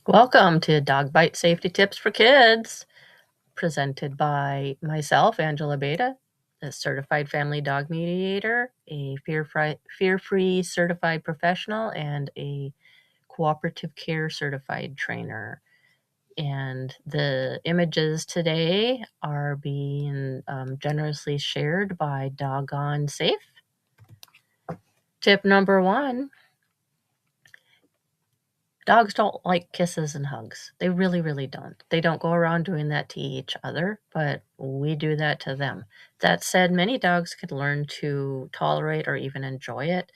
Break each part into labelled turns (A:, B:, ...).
A: Welcome to Dog Bite Safety Tips for Kids, presented by myself, Angela Beta, a certified family dog mediator, a fear-free certified professional, and a cooperative care certified trainer. And the images today are being generously shared by Doggone Safe. Tip number 1. Dogs don't like kisses and hugs. They really, really don't. They don't go around doing that to each other, but we do that to them. That said, many dogs can learn to tolerate or even enjoy it,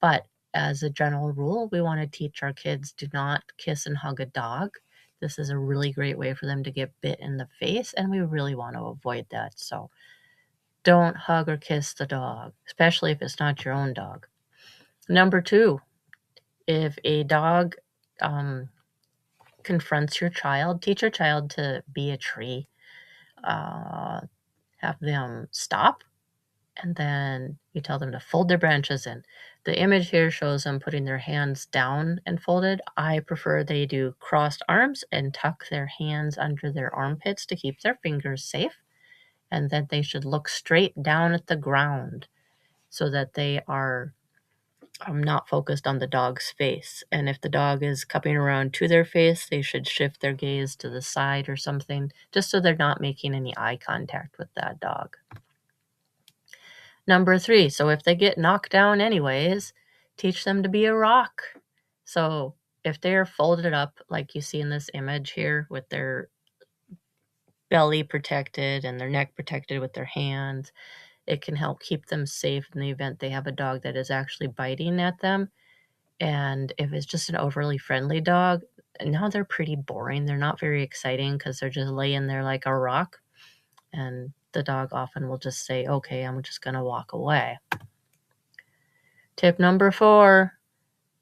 A: but as a general rule, we want to teach our kids do not kiss and hug a dog. This is a really great way for them to get bit in the face, and we really want to avoid that. So don't hug or kiss the dog, especially if it's not your own dog. Number 2, if a dog confronts your child, teach your child to be a tree, have them stop, and then you tell them to fold their branches in. The image here shows them putting their hands down and folded. I prefer they do crossed arms and tuck their hands under their armpits to keep their fingers safe, and then they should look straight down at the ground so that they are not focused on the dog's face. And if the dog is cupping around to their face, they should shift their gaze to the side or something, just so they're not making any eye contact with that dog. Number 3, so if they get knocked down anyways, teach them to be a rock. So if they're folded up like you see in this image here with their belly protected and their neck protected with their hands, it can help keep them safe in the event they have a dog that is actually biting at them. And if it's just an overly friendly dog, now they're pretty boring. They're not very exciting because they're just laying there like a rock. And the dog often will just say, okay, I'm just going to walk away. Tip number 4,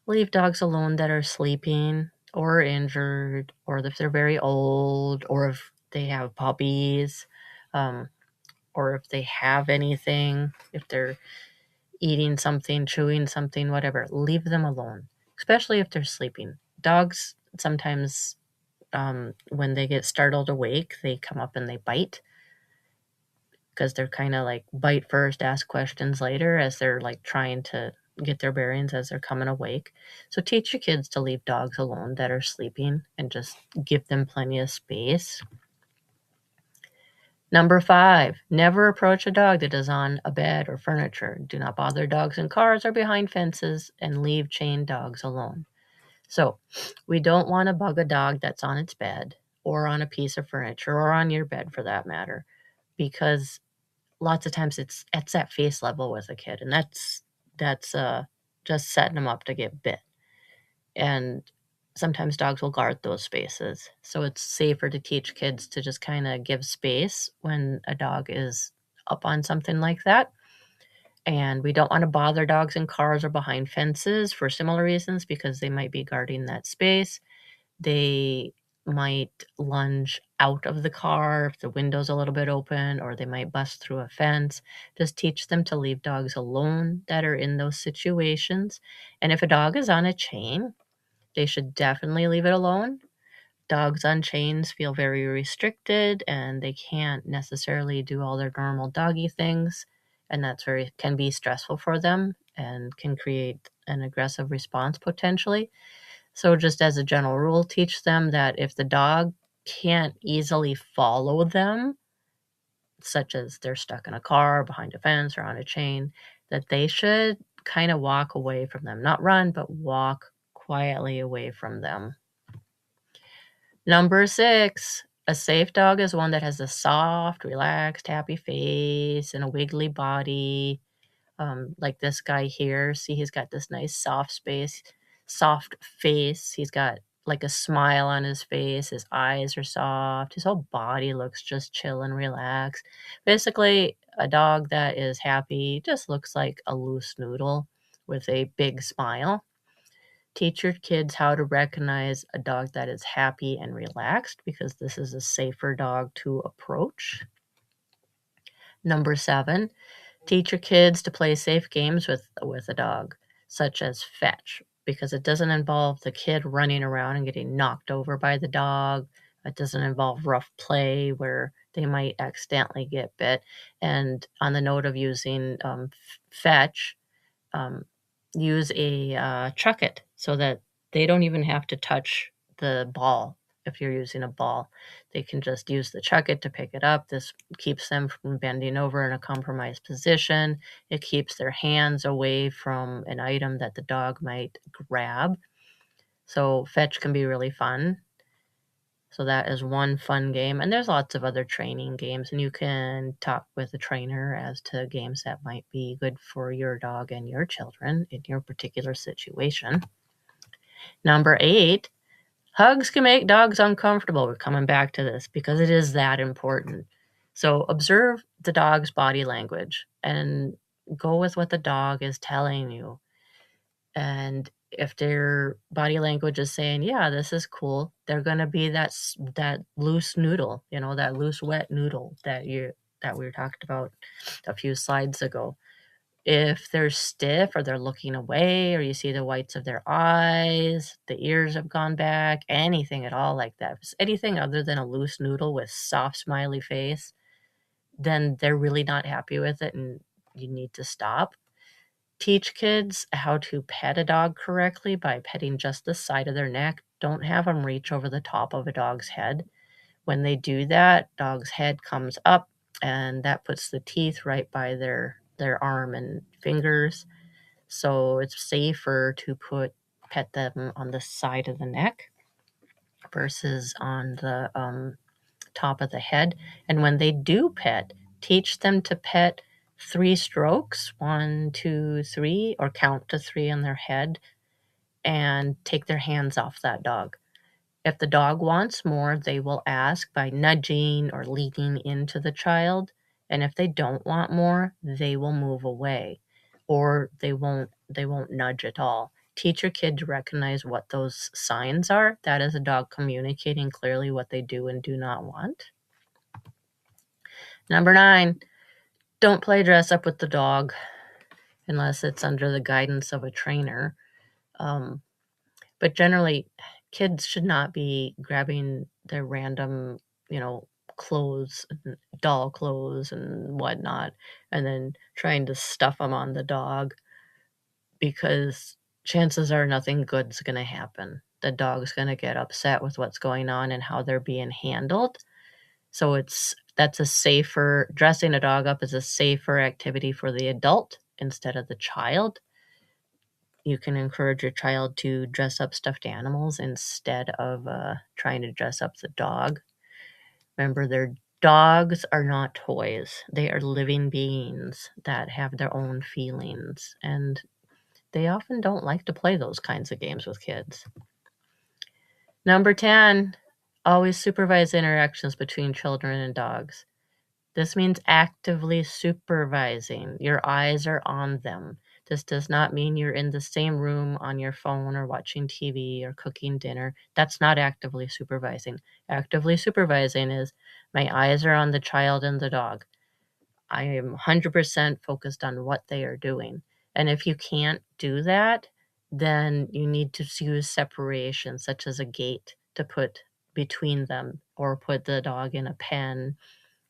A: leave dogs alone that are sleeping or injured, or if they're very old, or if they have puppies, or if they have anything, if they're eating something, chewing something, whatever, leave them alone, especially if they're sleeping. Dogs sometimes, when they get startled awake, they come up and they bite because they're kind of like bite first, ask questions later as they're like trying to get their bearings as they're coming awake. So teach your kids to leave dogs alone that are sleeping and just give them plenty of space. Number 5, never approach a dog that is on a bed or furniture. Do not bother dogs in cars or behind fences, and leave chained dogs alone. So we don't want to bug a dog that's on its bed or on a piece of furniture or on your bed for that matter, because lots of times it's at face level with a kid, and that's just setting them up to get bit. And sometimes dogs will guard those spaces. So it's safer to teach kids to just kind of give space when a dog is up on something like that. And we don't want to bother dogs in cars or behind fences for similar reasons, because they might be guarding that space. They might lunge out of the car if the window's a little bit open, or they might bust through a fence. Just teach them to leave dogs alone that are in those situations. And if a dog is on a chain, they should definitely leave it alone. Dogs on chains feel very restricted and they can't necessarily do all their normal doggy things, and that's can be stressful for them and can create an aggressive response potentially. So just as a general rule, teach them that if the dog can't easily follow them, such as they're stuck in a car, behind a fence, or on a chain, that they should kind of walk away from them. Not run, but walk quietly away from them. Number 6, a safe dog is one that has a soft, relaxed, happy face and a wiggly body. Like this guy here. See, he's got this nice soft face. He's got like a smile on his face. His eyes are soft. His whole body looks just chill and relaxed. Basically, a dog that is happy just looks like a loose noodle with a big smile. Teach your kids how to recognize a dog that is happy and relaxed, because this is a safer dog to approach. Number 7, teach your kids to play safe games with a dog, such as fetch. because it doesn't involve the kid running around and getting knocked over by the dog. It doesn't involve rough play where they might accidentally get bit. And on the note of using fetch, use a chuck it so that they don't even have to touch the ball. If you're using a ball, they can just use the chuck it to pick it up. This keeps them from bending over in a compromised position. It keeps their hands away from an item that the dog might grab. So fetch can be really fun. So that is one fun game. And there's lots of other training games, and you can talk with a trainer as to games that might be good for your dog and your children in your particular situation. Number 8, hugs can make dogs uncomfortable. We're coming back to this because it is that important. So observe the dog's body language and go with what the dog is telling you. And if their body language is saying, yeah, this is cool, they're going to be that loose noodle, that loose wet noodle that we were talking about a few slides ago. If they're stiff or they're looking away, or you see the whites of their eyes, the ears have gone back, anything at all like that, if it's anything other than a loose noodle with soft smiley face, then they're really not happy with it and you need to stop. Teach kids how to pet a dog correctly by petting just the side of their neck. Don't have them reach over the top of a dog's head. When they do that, dog's head comes up and that puts the teeth right by their arm and fingers. So it's safer to pet them on the side of the neck versus on the top of the head. And when they do pet, teach them to pet 3 strokes, 1, 2, 3, or count to 3 on their head and take their hands off that dog. If the dog wants more, they will ask by nudging or leaning into the child. And if they don't want more, they will move away, or they won't nudge at all. Teach your kid to recognize what those signs are. That is a dog communicating clearly what they do and do not want. Number 9, don't play dress up with the dog unless it's under the guidance of a trainer. But generally, kids should not be grabbing their random, clothes, doll clothes and whatnot, and then trying to stuff them on the dog, because chances are nothing good's going to happen. The dog's going to get upset with what's going on and how they're being handled. So dressing a dog up is a safer activity for the adult instead of the child. You can encourage your child to dress up stuffed animals instead of trying to dress up the dog. Remember, their dogs are not toys. They are living beings that have their own feelings, and they often don't like to play those kinds of games with kids. Number 10, always supervise interactions between children and dogs. This means actively supervising. Your eyes are on them. This does not mean you're in the same room on your phone or watching TV or cooking dinner. That's not actively supervising. Actively supervising is my eyes are on the child and the dog. I am 100% focused on what they are doing. And if you can't do that, then you need to use separation, such as a gate, to put between them, or put the dog in a pen,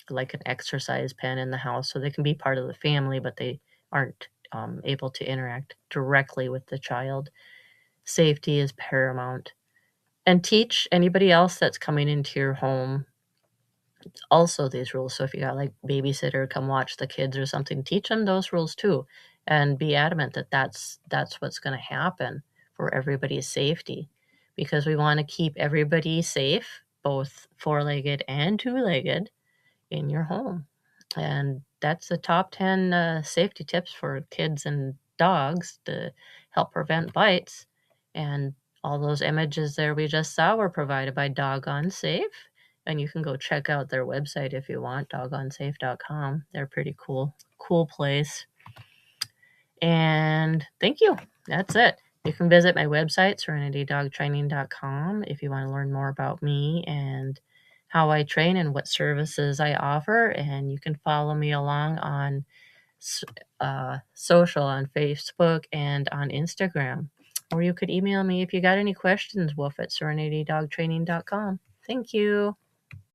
A: like an exercise pen in the house, so they can be part of the family, but they aren't able to interact directly with the child. Safety is paramount. And teach anybody else that's coming into your home also these rules. So if you got like babysitter come watch the kids or something, teach them those rules too, and be adamant that that's what's going to happen for everybody's safety, because we want to keep everybody safe, both 4-legged and 2-legged, in your home. And that's the top 10 safety tips for kids and dogs to help prevent bites. And all those images there we just saw were provided by Doggone Safe. And you can go check out their website if you want, doggonesafe.com. They're pretty cool place. And thank you. That's it. You can visit my website, serenitydogtraining.com, if you want to learn more about me and how I train and what services I offer. And you can follow me along on social, on Facebook and on Instagram. Or you could email me if you got any questions, wolf@serenitydogtraining.com. Thank you.